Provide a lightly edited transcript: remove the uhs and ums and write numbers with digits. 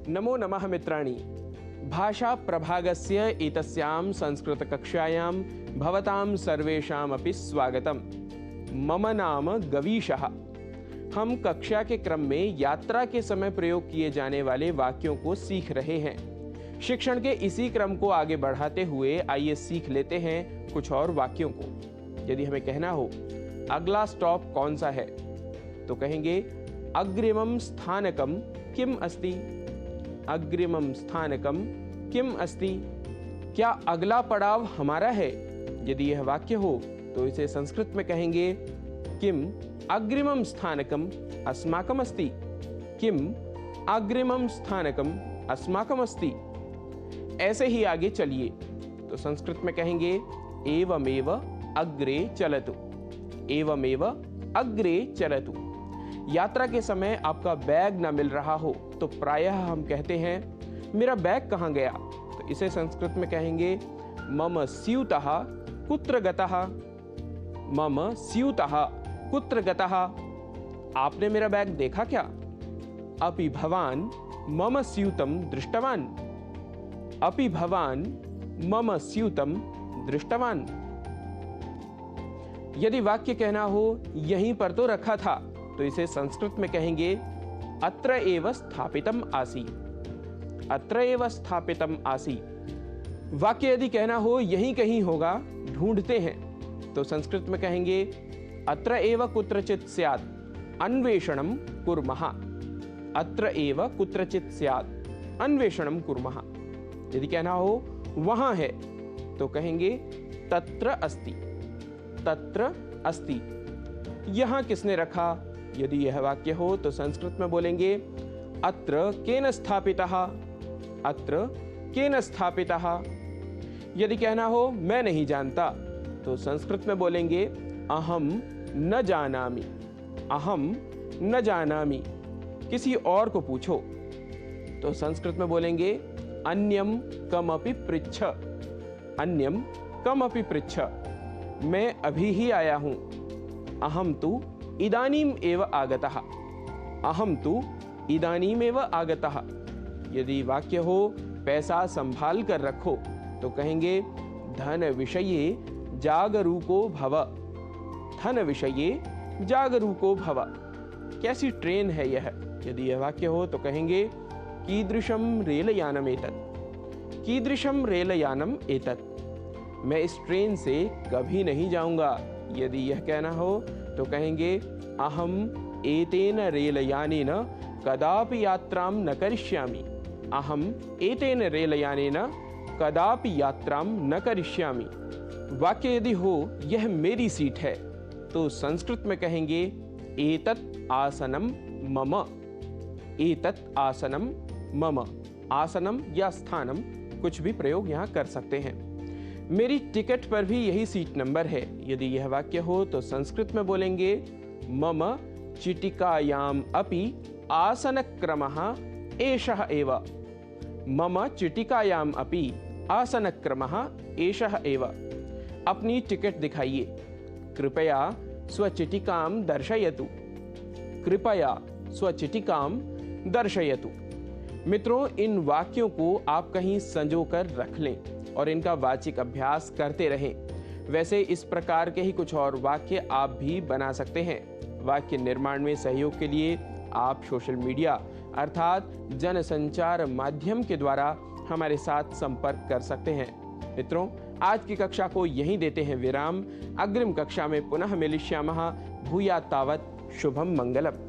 नमो नमः मित्राणि। भाषा प्रभागस्य एतस्यां संस्कृतकक्षायां भवतां सर्वेषामपि स्वागतम्। मम नाम गवीशः। हम कक्षा के क्रम में यात्रा के समय प्रयोग किए जाने वाले वाक्यों को सीख रहे हैं। शिक्षण के इसी क्रम को आगे बढ़ाते हुए आइए सीख लेते हैं कुछ और वाक्यों को। यदि हमें कहना हो अगला स्टॉप कौन सा है, तो कहेंगे अग्रिमं स्थानकं किम अस्ति। अग्रिमं स्थानकं किम अस्ति। क्या अगला पड़ाव हमारा है? यदि यह वाक्य हो तो इसे संस्कृत में कहेंगे किम अग्रिमं स्थानकम अस्माकम अस्ति। किम अग्रिमं स्थानकम अस्माकम अस्ति। ऐसे ही आगे चलिए तो संस्कृत में कहेंगे एवमेव अग्रे चलतु। एवमेव अग्रे चलतु। यात्रा के समय आपका बैग ना मिल रहा हो तो प्रायः हम कहते हैं मेरा बैग कहाँ गया, तो इसे संस्कृत में कहेंगे मम स्यूतः कुत्र गतः। मम स्यूतः कुत्र गतः। आपने मेरा बैग देखा क्या? अपि भवान मम स्यूतं दृष्टवान। अपि भवान मम स्यूतं दृष्टवान। यदि वाक्य कहना हो यहीं पर तो रखा था, तो इसे संस्कृत में कहेंगे अत्र एव स्थापितम आसी। अत्र एव स्थापितम आसी। वाक्य यदि कहना हो यहीं कहीं होगा, ढूंढते हैं, तो संस्कृत में कहेंगे अत्र एव कुत्रचित् स्यात् अन्वेषणं कुर्मः। अत्र एव कुत्रचित् स्यात् अन्वेषणं कुर्मः। यदि कहना हो वहां है, तो कहेंगे तत्र अस्ति। तत्र अस्ति। यहां किसने रखा? यदि यह वाक्य हो तो संस्कृत में बोलेंगे अत्र केन स्थापितः। अत्र केन स्थापितः। यदि कहना हो मैं नहीं जानता, तो संस्कृत में बोलेंगे अहम न जानामि। अहम न जानामि। किसी और को पूछो, तो संस्कृत में बोलेंगे अन्यम कमपि पृच्छ। अन्यम कमपि पृच्छ। मैं अभी ही आया हूं। अहम तु इदानीम एव आगतः। अहम तु इदानीम एव आगतः। यदि वाक्य हो पैसा संभाल कर रखो, तो कहेंगे धन विषये जागरूको भव। धन विषये जागरूको भव। कैसी ट्रेन है यह? यदि यह वाक्य हो तो कहेंगे कीदृशं रेलयानम एतत्। कीदृशं रेलयानम एतत्। मैं इस ट्रेन से कभी नहीं जाऊंगा। यदि यह कहना हो तो कहेंगे अहम एतेन रेलयानेन कदापि यात्रां न करिष्यामि। अहम एतेन रेलयानेन कदापि यात्रां न करिष्यामि। वाक्य यदि हो यह मेरी सीट है, तो संस्कृत में कहेंगे एतत् आसनम मम। एतत् आसनम मम। आसनम या स्थानम कुछ भी प्रयोग यहाँ कर सकते हैं। मेरी टिकट पर भी यही सीट नंबर है। यदि यह वाक्य हो तो संस्कृत में बोलेंगे मम चिटिकायाम अपि आसनक्रमः एषः एव। मम चिटिकायाम अपि आसनक्रमः एषः एव। अपनी टिकट दिखाइए। कृपया स्वचिटिकां दर्शयतु। कृपया स्वचिटिकां दर्शयतु। मित्रों, इन वाक्यों को आप कहीं संजो कर रख लें और इनका वाचिक अभ्यास करते रहें। वैसे इस प्रकार के ही कुछ और वाक्य आप भी बना सकते हैं। वाक्य निर्माण में सहयोग के लिए आप सोशल मीडिया अर्थात जनसंचार माध्यम के द्वारा हमारे साथ संपर्क कर सकते हैं। मित्रों, आज की कक्षा को यहीं देते हैं विराम। अग्रिम कक्षा में पुनः मिलिष्यामः। भूयात् तावत् शुभम मंगलम।